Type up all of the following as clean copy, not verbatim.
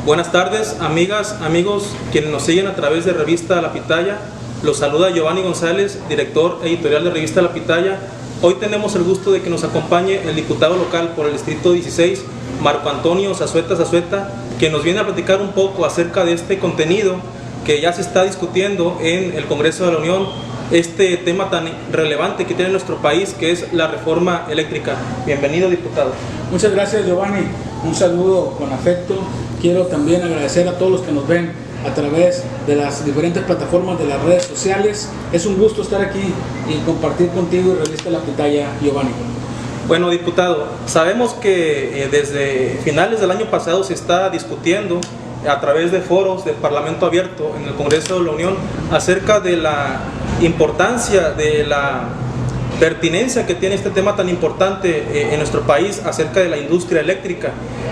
Buenas tardes, amigas, amigos, quienes nos siguen a través de Revista La Pitaya. Los saluda Giovanni González, director editorial de Revista La Pitaya. Hoy tenemos el gusto de que nos acompañe el diputado local por el Distrito 16, Marco Antonio Zazueta, que nos viene a platicar un poco acerca de este contenido que ya se está discutiendo en el Congreso de la Unión, este tema tan relevante que tiene nuestro país, que es la reforma eléctrica. Bienvenido, diputado. Muchas gracias, Giovanni. Un saludo con afecto. Quiero también agradecer a todos los que nos ven a través de las diferentes plataformas de las redes sociales. Es un gusto estar aquí y compartir contigo y Revista La Pitaya, Giovanni. Bueno, diputado, sabemos que desde finales del año pasado se está discutiendo a través de foros del Parlamento Abierto en el Congreso de la Unión acerca de la importancia, de la pertinencia que tiene este tema tan importante en nuestro país acerca de la industria eléctrica.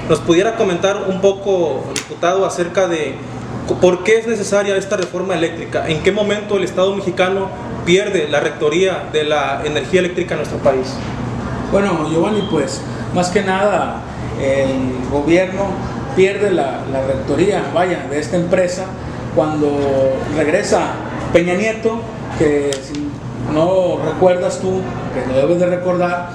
¿Nos pudiera comentar un poco, diputado, acerca de por qué es necesaria esta reforma eléctrica? ¿En qué momento el Estado mexicano pierde la rectoría de la energía eléctrica en nuestro país? Bueno, Giovanni, pues más que nada el gobierno pierde la rectoría, de esta empresa cuando regresa Peña Nieto, que si no recuerdas tú, que lo debes de recordar,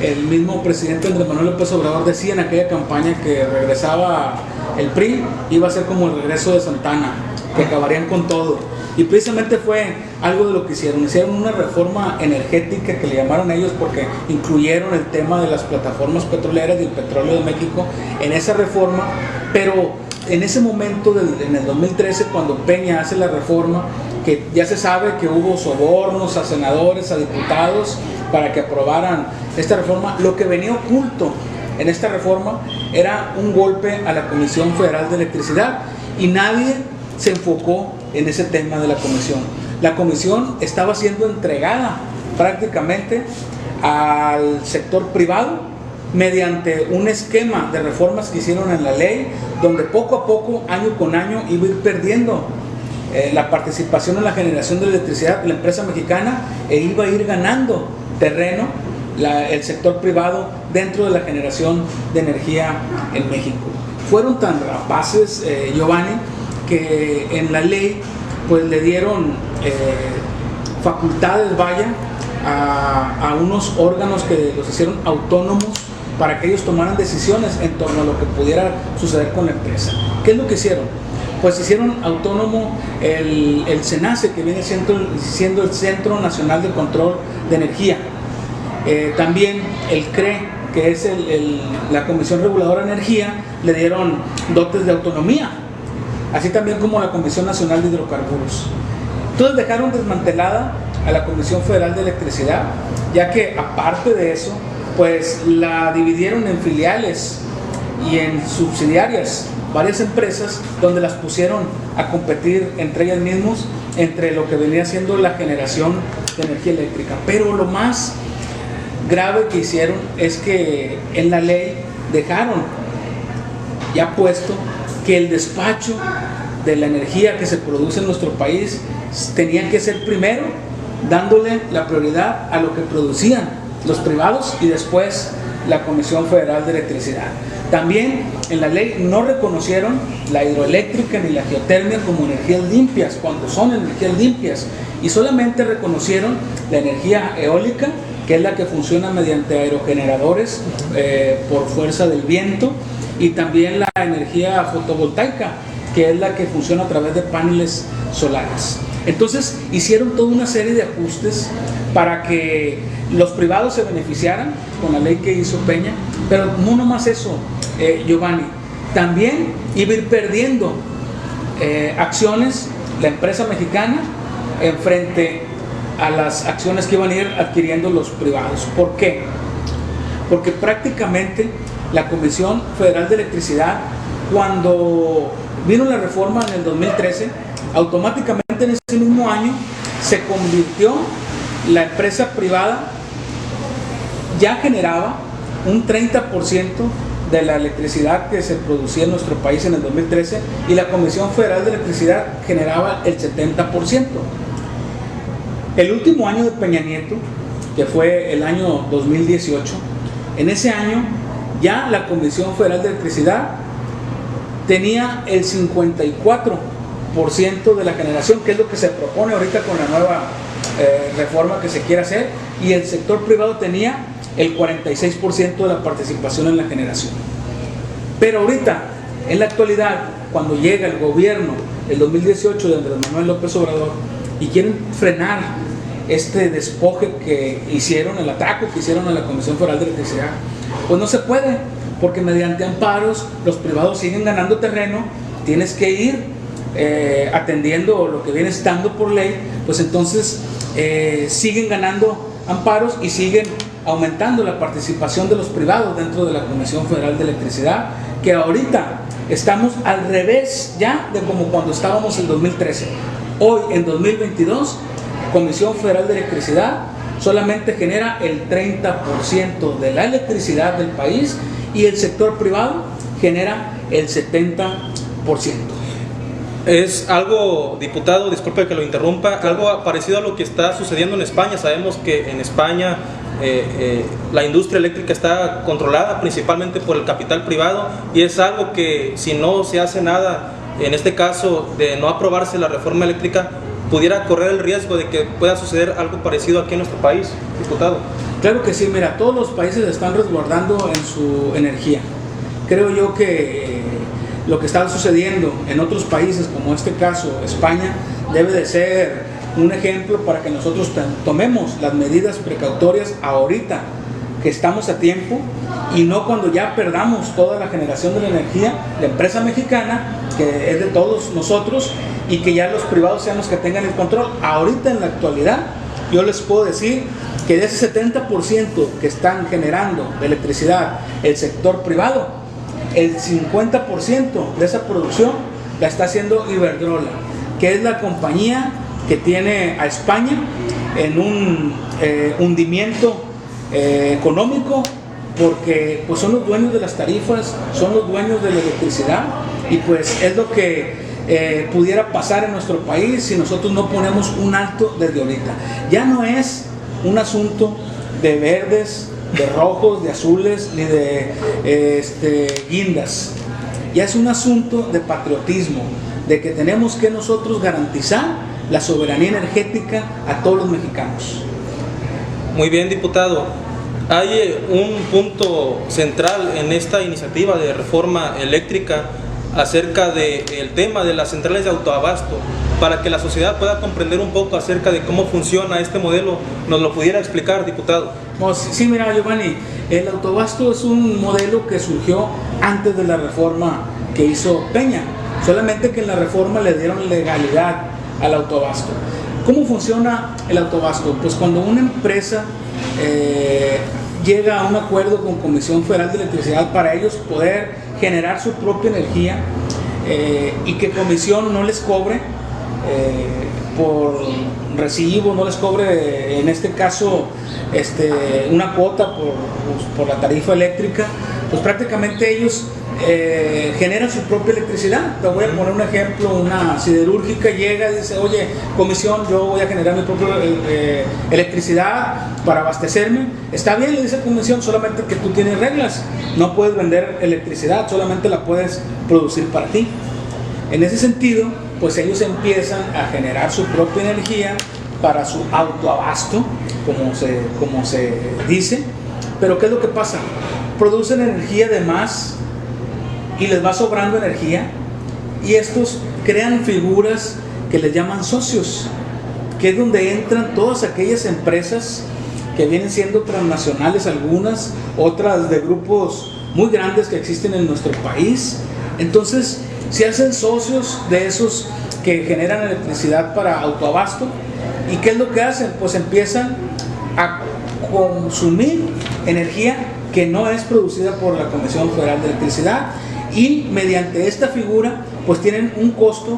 el mismo presidente Andrés Manuel López Obrador decía en aquella campaña que regresaba el PRI, iba a ser como el regreso de Santana, que acabarían con todo. Y precisamente fue algo de lo que hicieron. Hicieron una reforma energética que le llamaron ellos porque incluyeron el tema de las plataformas petroleras y el petróleo de México en esa reforma, pero en ese momento, en el 2013, cuando Peña hace la reforma, que ya se sabe que hubo sobornos a senadores, a diputados, para que aprobaran esta reforma, lo que venía oculto en esta reforma era un golpe a la Comisión Federal de Electricidad y nadie se enfocó en ese tema de la comisión. La comisión estaba siendo entregada prácticamente al sector privado mediante un esquema de reformas que hicieron en la ley, donde poco a poco, año con año, iba a ir perdiendo la participación en la generación de electricidad de la empresa mexicana e iba a ir ganando terreno el sector privado dentro de la generación de energía en México. Fueron tan rapaces, Giovanni, que en la ley pues le dieron facultades, a unos órganos que los hicieron autónomos para que ellos tomaran decisiones en torno a lo que pudiera suceder con la empresa. ¿Qué es lo que hicieron? Pues hicieron autónomo el CENACE, que viene siendo el Centro Nacional de Control de Energía. También el CRE, que es la Comisión Reguladora de Energía, le dieron dotes de autonomía, así también como la Comisión Nacional de Hidrocarburos. Entonces dejaron desmantelada a la Comisión Federal de Electricidad, ya que aparte de eso, pues la dividieron en filiales y en subsidiarias, varias empresas donde las pusieron a competir entre ellas mismas, entre lo que venía siendo la generación de energía eléctrica. Pero lo más grave que hicieron es que en la ley dejaron ya puesto que el despacho de la energía que se produce en nuestro país tenía que ser primero dándole la prioridad a lo que producían los privados y después la Comisión Federal de Electricidad. También en la ley no reconocieron la hidroeléctrica ni la geotermia como energías limpias, cuando son energías limpias, y solamente reconocieron la energía eólica, que es la que funciona mediante aerogeneradores por fuerza del viento, y también la energía fotovoltaica, que es la que funciona a través de paneles solares. Entonces hicieron toda una serie de ajustes para que los privados se beneficiaran con la ley que hizo Peña, pero no nomás eso, Giovanni, también iba a ir perdiendo acciones la empresa mexicana en frente a las acciones que iban a ir adquiriendo los privados. ¿Por qué? Porque prácticamente la Comisión Federal de Electricidad, cuando vino la reforma en el 2013, automáticamente en ese mismo año se convirtió la empresa privada, ya generaba un 30% de la electricidad que se producía en nuestro país en el 2013 y la Comisión Federal de Electricidad generaba el 70%. El último año de Peña Nieto, que fue el año 2018, en ese año ya la Comisión Federal de Electricidad tenía el 54% de la generación, que es lo que se propone ahorita con la nueva reforma que se quiere hacer, y el sector privado tenía el 46% de la participación en la generación. Pero ahorita, en la actualidad, cuando llega el gobierno, el 2018 de Andrés Manuel López Obrador, y quieren frenar este despoje que hicieron, el ataque que hicieron a la Comisión Federal de Electricidad, pues no se puede, porque mediante amparos los privados siguen ganando terreno, tienes que ir atendiendo lo que viene estando por ley, pues entonces siguen ganando amparos y siguen aumentando la participación de los privados dentro de la Comisión Federal de Electricidad, que ahorita estamos al revés ya de como cuando estábamos en 2013. Hoy, en 2022, Comisión Federal de Electricidad solamente genera el 30% de la electricidad del país y el sector privado genera el 70%. Es algo, diputado, disculpe que lo interrumpa, algo parecido a lo que está sucediendo en España. Sabemos que en España la industria eléctrica está controlada principalmente por el capital privado, y es algo que, si no se hace nada, en este caso de no aprobarse la reforma eléctrica, pudiera correr el riesgo de que pueda suceder algo parecido aquí en nuestro país, diputado. Claro que sí, mira, todos los países están resguardando en su energía. Creo yo que lo que está sucediendo en otros países, como este caso, España, debe de ser un ejemplo para que nosotros tomemos las medidas precautorias ahorita, que estamos a tiempo, y no cuando ya perdamos toda la generación de la energía, la empresa mexicana, que es de todos nosotros, y que ya los privados sean los que tengan el control. Ahorita, en la actualidad, yo les puedo decir que de ese 70% que están generando de electricidad el sector privado, el 50% de esa producción la está haciendo Iberdrola, que es la compañía que tiene a España en un hundimiento económico, porque pues son los dueños de las tarifas, son los dueños de la electricidad, y pues es lo que pudiera pasar en nuestro país si nosotros no ponemos un alto desde ahorita. Ya no es un asunto de verdes, de rojos, de azules, ni de guindas. Ya es un asunto de patriotismo, de que tenemos que nosotros garantizar la soberanía energética a todos los mexicanos. Muy bien, diputado. Hay un punto central en esta iniciativa de reforma eléctrica acerca del tema de las centrales de autoabasto. Para que la sociedad pueda comprender un poco acerca de cómo funciona este modelo, ¿nos lo pudiera explicar, diputado? No, sí, mira, Giovanni, el autoabasto es un modelo que surgió antes de la reforma que hizo Peña, solamente que en la reforma le dieron legalidad al autoabasto. ¿Cómo funciona el autoabasto? Pues cuando una empresa llega a un acuerdo con Comisión Federal de Electricidad para ellos poder generar su propia energía, y que Comisión no les cobre por recibo, no les cobre en este caso una cuota por la tarifa eléctrica, pues prácticamente ellos generan su propia electricidad. Te voy a poner un ejemplo: una siderúrgica llega y dice: oye, Comisión, yo voy a generar mi propia electricidad para abastecerme. Está bien, le dice Comisión, solamente que tú tienes reglas, no puedes vender electricidad, solamente la puedes producir para ti. En ese sentido, pues ellos empiezan a generar su propia energía para su autoabasto, como se dice. Pero ¿qué es lo que pasa? Producen energía de más y les va sobrando energía, y estos crean figuras que les llaman socios, que es donde entran todas aquellas empresas que vienen siendo transnacionales, algunas, otras de grupos muy grandes que existen en nuestro país. Entonces se hacen socios de esos que generan electricidad para autoabasto. ¿Y qué es lo que hacen? Pues empiezan a consumir energía que no es producida por la Comisión Federal de Electricidad, y mediante esta figura pues tienen un costo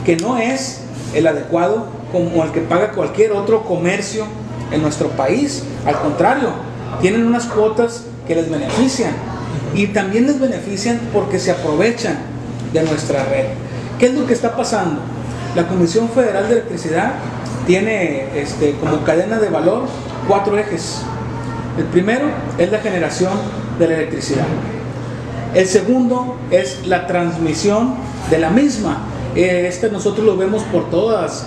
que no es el adecuado como el que paga cualquier otro comercio en nuestro país. Al contrario, tienen unas cuotas que les benefician, y también les benefician porque se aprovechan de nuestra red. ¿Qué es lo que está pasando? La Comisión Federal de Electricidad tiene como cadena de valor 4 ejes. El primero es la generación de la electricidad. El segundo es la transmisión de la misma. Nosotros lo vemos por todas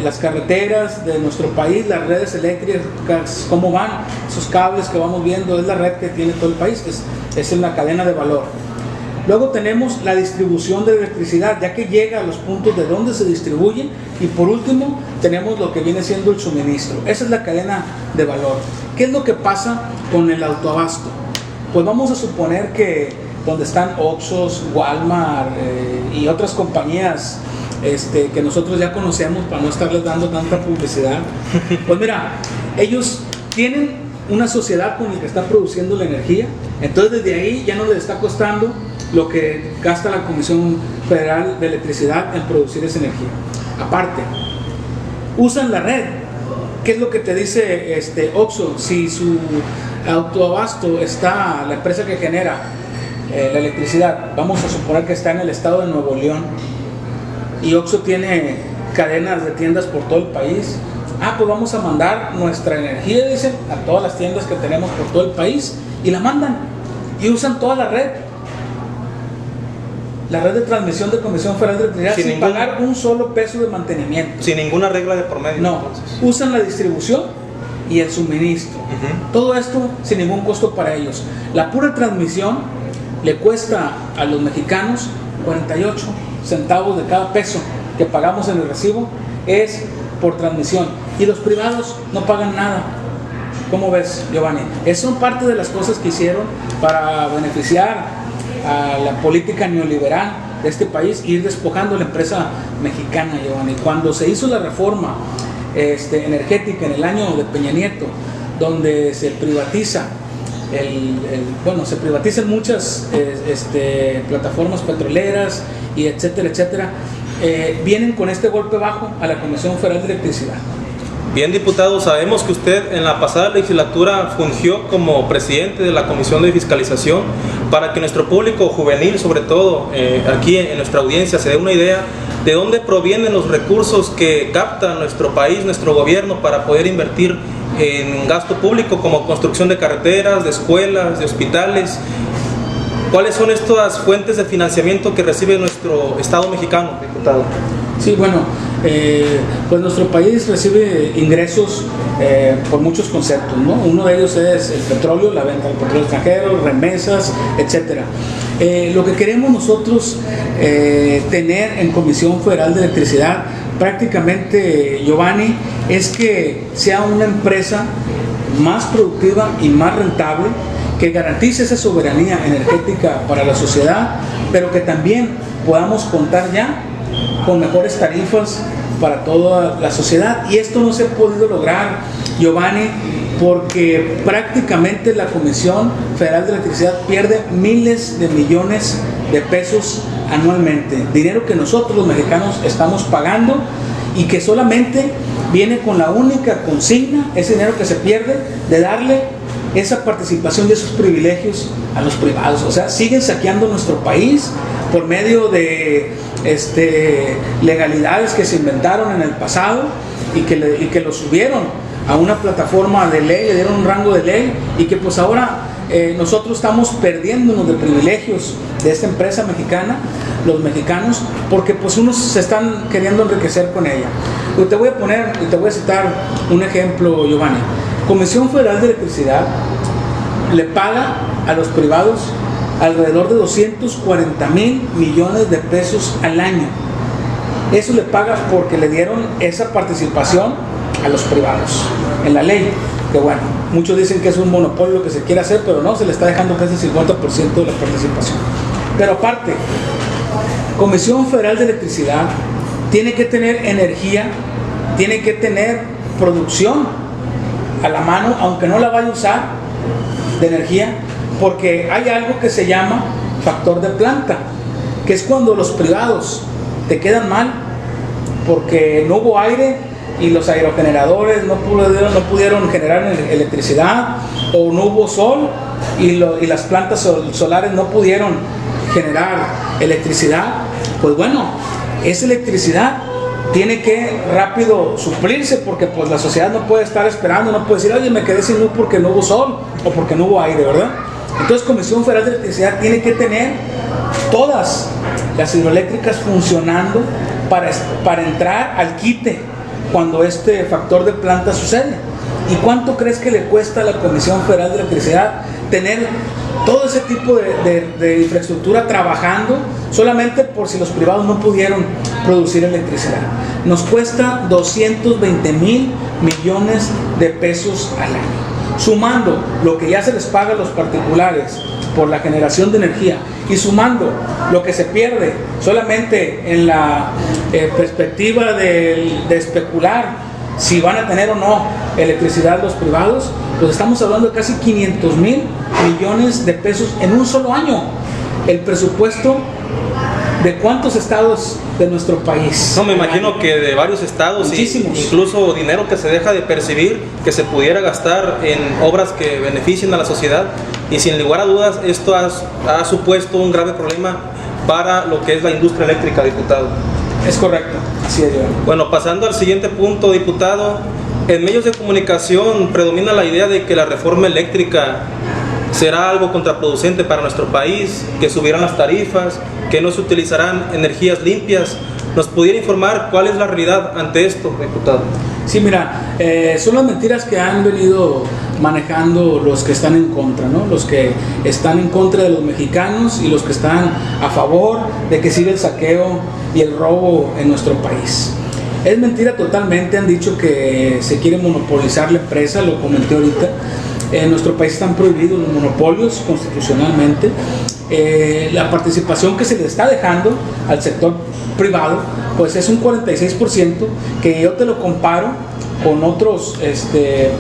las carreteras de nuestro país, las redes eléctricas, cómo van esos cables que vamos viendo, es la red que tiene todo el país, es en la cadena de valor. Luego tenemos la distribución de electricidad, ya que llega a los puntos de donde se distribuye. Y por último, tenemos lo que viene siendo el suministro. Esa es la cadena de valor. ¿Qué es lo que pasa con el autoabasto? Pues vamos a suponer que donde están Oxxos, Walmart y otras compañías que nosotros ya conocemos, para no estarles dando tanta publicidad, pues mira, ellos tienen una sociedad con la que está produciendo la energía, entonces desde ahí ya no les está costando lo que gasta la Comisión Federal de Electricidad en producir esa energía. Aparte, usan la red. ¿Qué es lo que te dice Oxxo? Si su autoabasto está, la empresa que genera la electricidad, vamos a suponer que está en el estado de Nuevo León, y Oxxo tiene cadenas de tiendas por todo el país, pues vamos a mandar nuestra energía, dicen, a todas las tiendas que tenemos por todo el país, y la mandan, y usan toda la red de transmisión de Comisión Federal de Electricidad sin pagar un solo peso de mantenimiento. Sin ninguna regla de por medio. No, entonces usan la distribución y el suministro. Todo esto sin ningún costo para ellos. La pura transmisión le cuesta a los mexicanos 48 centavos de cada peso que pagamos en el recibo, es por transmisión. Y los privados no pagan nada. ¿Cómo ves, Giovanni? Esas son parte de las cosas que hicieron para beneficiar a la política neoliberal de este país, ir despojando a la empresa mexicana, Giovanni. Cuando se hizo la reforma energética en el año de Peña Nieto, donde se privatiza se privatizan muchas plataformas petroleras y etcétera, etcétera, vienen con este golpe bajo a la Comisión Federal de Electricidad. Bien, diputado, sabemos que usted en la pasada legislatura fungió como presidente de la Comisión de Fiscalización. Para que nuestro público juvenil, sobre todo aquí en nuestra audiencia, se dé una idea de dónde provienen los recursos que capta nuestro país, nuestro gobierno, para poder invertir en gasto público como construcción de carreteras, de escuelas, de hospitales. ¿Cuáles son estas fuentes de financiamiento que recibe nuestro Estado mexicano, diputado? Sí, bueno, pues nuestro país recibe ingresos por muchos conceptos, ¿no? Uno de ellos es el petróleo, la venta del petróleo extranjero, remesas, etcétera. Lo que queremos nosotros tener en Comisión Federal de Electricidad, prácticamente, Giovanni, es que sea una empresa más productiva y más rentable, que garantice esa soberanía energética para la sociedad, pero que también podamos contar ya con mejores tarifas para toda la sociedad. Y esto no se ha podido lograr, Giovanni, porque prácticamente la Comisión Federal de Electricidad pierde miles de millones de pesos anualmente, dinero que nosotros los mexicanos estamos pagando y que solamente viene con la única consigna, ese dinero que se pierde, de darle esa participación de esos privilegios a los privados. O sea, siguen saqueando nuestro país por medio de legalidades que se inventaron en el pasado y que lo subieron a una plataforma de ley, le dieron un rango de ley, y que pues ahora nosotros estamos perdiéndonos de privilegios de esta empresa mexicana, los mexicanos, porque pues unos se están queriendo enriquecer con ella. Te voy a citar un ejemplo, Giovanni. Comisión Federal de Electricidad le paga a los privados alrededor de 240 mil millones de pesos al año. Eso le paga porque le dieron esa participación a los privados en la ley, que bueno, muchos dicen que es un monopolio lo que se quiere hacer, pero no, se le está dejando casi el 50% de la participación. Pero aparte, Comisión Federal de Electricidad tiene que tener energía, tiene que tener producción a la mano, aunque no la vaya a usar, de energía, porque hay algo que se llama factor de planta, que es cuando los privados te quedan mal porque no hubo aire y los aerogeneradores no pudieron generar electricidad, o no hubo sol y las plantas solares no pudieron generar electricidad. Pues bueno, esa electricidad tiene que rápido suplirse, porque pues la sociedad no puede estar esperando, no puede decir, oye, me quedé sin luz porque no hubo sol o porque no hubo aire, ¿verdad? Entonces, Comisión Federal de Electricidad tiene que tener todas las hidroeléctricas funcionando para entrar al quite cuando este factor de planta sucede. ¿Y cuánto crees que le cuesta a la Comisión Federal de Electricidad tener todo ese tipo de infraestructura trabajando solamente por si los privados no pudieron producir electricidad? Nos cuesta 220,000 millones de pesos al año. Sumando lo que ya se les paga a los particulares por la generación de energía y sumando lo que se pierde solamente en la perspectiva de especular si van a tener o no electricidad los privados, pues estamos hablando de casi 500,000 millones de pesos en un solo año. El presupuesto de cuántos estados de nuestro país. No, me imagino que de varios estados, muchísimos. Incluso dinero que se deja de percibir, que se pudiera gastar en obras que beneficien a la sociedad, y sin lugar a dudas esto ha supuesto un grave problema para lo que es la industria eléctrica, diputado. Es correcto, así es. Bueno, pasando al siguiente punto, diputado, en medios de comunicación predomina la idea de que la reforma eléctrica será algo contraproducente para nuestro país, que subirán las tarifas, que no se utilizarán energías limpias. ¿Nos pudiera informar cuál es la realidad ante esto, diputado? Sí, mira, son las mentiras que han venido manejando los que están en contra, ¿no? Los que están en contra de los mexicanos y los que están a favor de que siga el saqueo y el robo en nuestro país. Es mentira totalmente, han dicho que se quiere monopolizar la empresa, lo comenté ahorita. En nuestro país están prohibidos los monopolios constitucionalmente. La participación que se le está dejando al sector privado, pues es un 46%, que yo te lo comparo con otros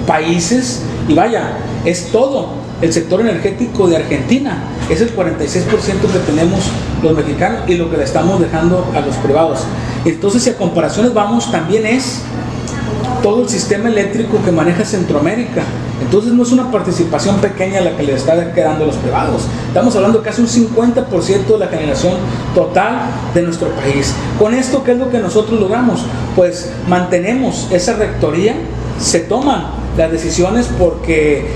países, y vaya, es todo el sector energético de Argentina, es el 46% que tenemos los mexicanos y lo que le estamos dejando a los privados. Entonces, si a comparaciones vamos, también es todo el sistema eléctrico que maneja Centroamérica. Entonces no es una participación pequeña la que le está quedando a los privados. Estamos hablando de casi un 50% de la generación total de nuestro país. Con esto, ¿qué es lo que nosotros logramos? Pues mantenemos esa rectoría, se toman las decisiones porque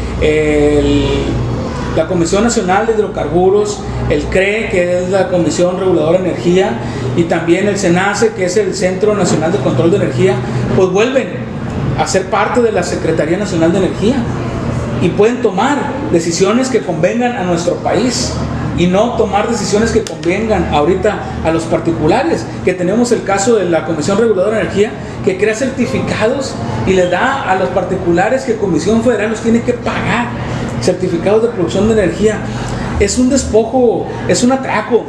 la Comisión Nacional de Hidrocarburos, el CRE, que es la Comisión Reguladora de Energía, y también el CENACE, que es el Centro Nacional de Control de Energía, pues vuelven a ser parte de la Secretaría Nacional de Energía y pueden tomar decisiones que convengan a nuestro país y no tomar decisiones que convengan ahorita a los particulares, que tenemos el caso de la Comisión Reguladora de Energía, que crea certificados y le da a los particulares que Comisión Federal los tiene que pagar, certificados de producción de energía. Es un despojo, es un atraco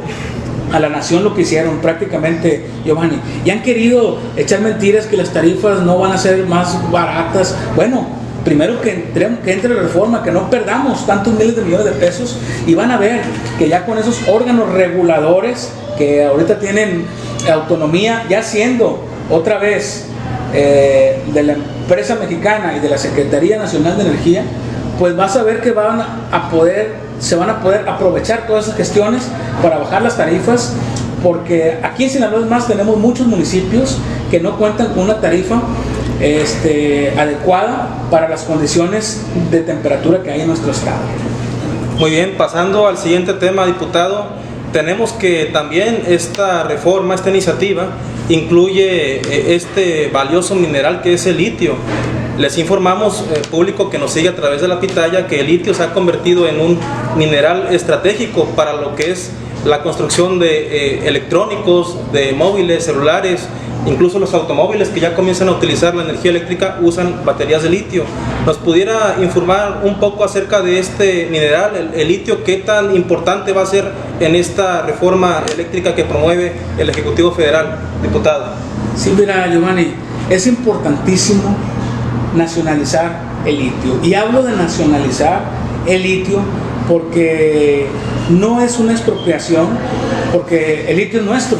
a la nación lo que hicieron prácticamente, Giovanni. Y han querido echar mentiras que las tarifas no van a ser más baratas. Bueno, primero que entre la reforma, que no perdamos tantos miles de millones de pesos, y van a ver que ya con esos órganos reguladores que ahorita tienen autonomía, ya siendo otra vez de la empresa mexicana y de la Secretaría Nacional de Energía, pues vas a ver que se van a poder aprovechar todas esas gestiones para bajar las tarifas, porque aquí en Sinaloa más tenemos muchos municipios que no cuentan con una tarifa adecuada para las condiciones de temperatura que hay en nuestro estado. Muy bien, pasando al siguiente tema, diputado, tenemos que también esta reforma, esta iniciativa, incluye este valioso mineral que es el litio. Les informamos, público que nos sigue a través de la pitaya, que el litio se ha convertido en un mineral estratégico para lo que es la construcción de electrónicos, de móviles, celulares, incluso los automóviles que ya comienzan a utilizar la energía eléctrica usan baterías de litio. ¿Nos pudiera informar un poco acerca de este mineral, el litio, qué tan importante va a ser en esta reforma eléctrica que promueve el Ejecutivo Federal, diputado? Sí, mira, Giovanni, es importantísimo nacionalizar el litio, y hablo de nacionalizar el litio porque no es una expropiación, porque el litio es nuestro,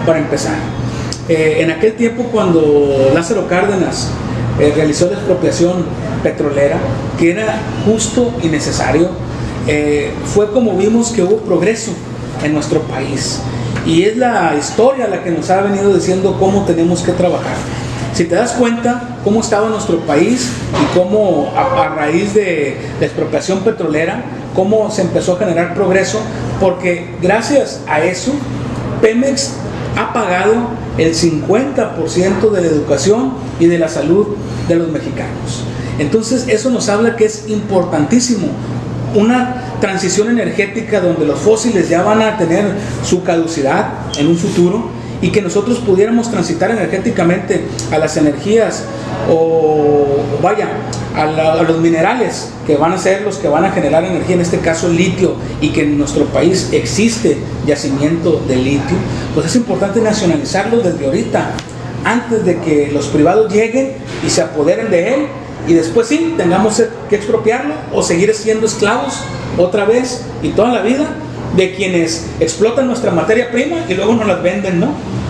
para empezar. En aquel tiempo, cuando Lázaro Cárdenas realizó la expropiación petrolera, que era justo y necesario, fue como vimos que hubo progreso en nuestro país, y es la historia la que nos ha venido diciendo cómo tenemos que trabajar. Si te das cuenta cómo estaba nuestro país y cómo a raíz de la expropiación petrolera, cómo se empezó a generar progreso, porque gracias a eso Pemex ha pagado el 50% de la educación y de la salud de los mexicanos. Entonces eso nos habla que es importantísimo una transición energética donde los fósiles ya van a tener su caducidad en un futuro, y que nosotros pudiéramos transitar energéticamente a las energías a los minerales que van a ser los que van a generar energía, en este caso litio, y que en nuestro país existe yacimiento de litio. Pues es importante nacionalizarlo desde ahorita, antes de que los privados lleguen y se apoderen de él, y después sí, tengamos que expropiarlo o seguir siendo esclavos otra vez y toda la vida de quienes explotan nuestra materia prima y luego nos las venden, ¿no?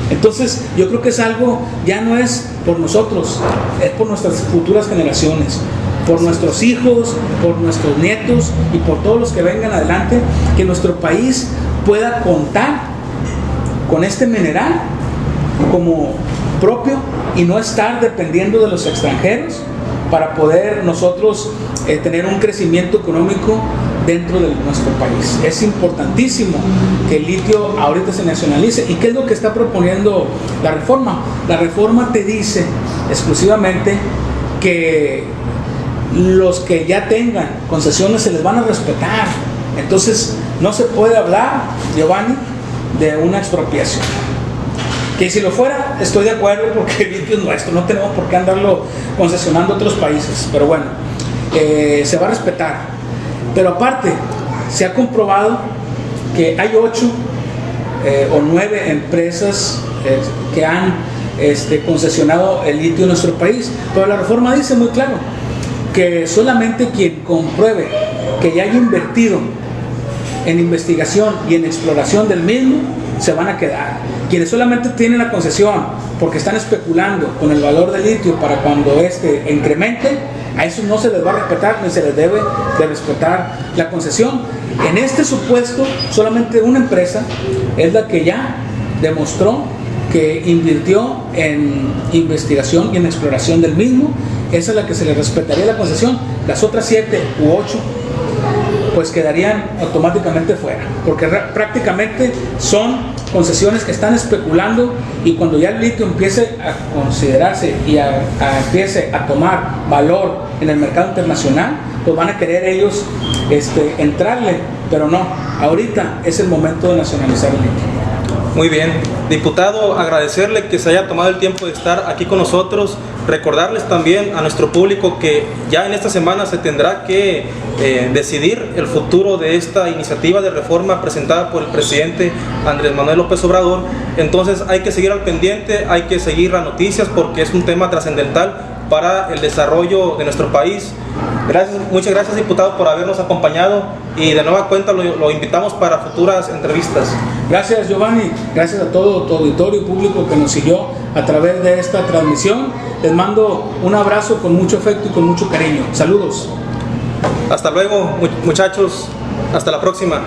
Entonces yo creo que es algo, ya no es por nosotros, es por nuestras futuras generaciones, por nuestros hijos, por nuestros nietos y por todos los que vengan adelante, que nuestro país pueda contar con este mineral como propio y no estar dependiendo de los extranjeros para poder nosotros tener un crecimiento económico dentro de nuestro país. Es importantísimo que el litio ahorita se nacionalice. ¿Y qué es lo que está proponiendo la reforma? La reforma te dice exclusivamente que los que ya tengan concesiones se les van a respetar. Entonces no se puede hablar, Giovanni, de una expropiación. Que si lo fuera, estoy de acuerdo, porque el litio es nuestro, no tenemos por qué andarlo concesionando a otros países, pero bueno, se va a respetar. Pero aparte, se ha comprobado que hay 8 o 9 empresas que han concesionado el litio en nuestro país, pero la reforma dice muy claro que solamente quien compruebe que ya haya invertido en investigación y en exploración del mismo se van a quedar. Quienes solamente tienen la concesión porque están especulando con el valor del litio para cuando incremente, a eso no se les va a respetar ni se les debe de respetar la concesión. En este supuesto, solamente una empresa es la que ya demostró que invirtió en investigación y en exploración del mismo. Esa es la que se le respetaría la concesión. Las otras 7 u 8 pues quedarían automáticamente fuera, porque prácticamente son concesiones que están especulando, y cuando ya el litio empiece a considerarse y empiece a tomar valor en el mercado internacional, pues van a querer ellos entrarle, pero no, ahorita es el momento de nacionalizar el litio. Muy bien, diputado, agradecerle que se haya tomado el tiempo de estar aquí con nosotros, recordarles también a nuestro público que ya en esta semana se tendrá que decidir el futuro de esta iniciativa de reforma presentada por el presidente Andrés Manuel López Obrador. Entonces hay que seguir al pendiente, hay que seguir las noticias porque es un tema trascendental para el desarrollo de nuestro país. Muchas gracias, diputado, por habernos acompañado, y de nueva cuenta lo invitamos para futuras entrevistas. Gracias, Giovanni, gracias a todo tu auditorio público que nos siguió a través de esta transmisión. Les mando un abrazo con mucho afecto y con mucho cariño. Saludos. Hasta luego, muchachos, hasta la próxima.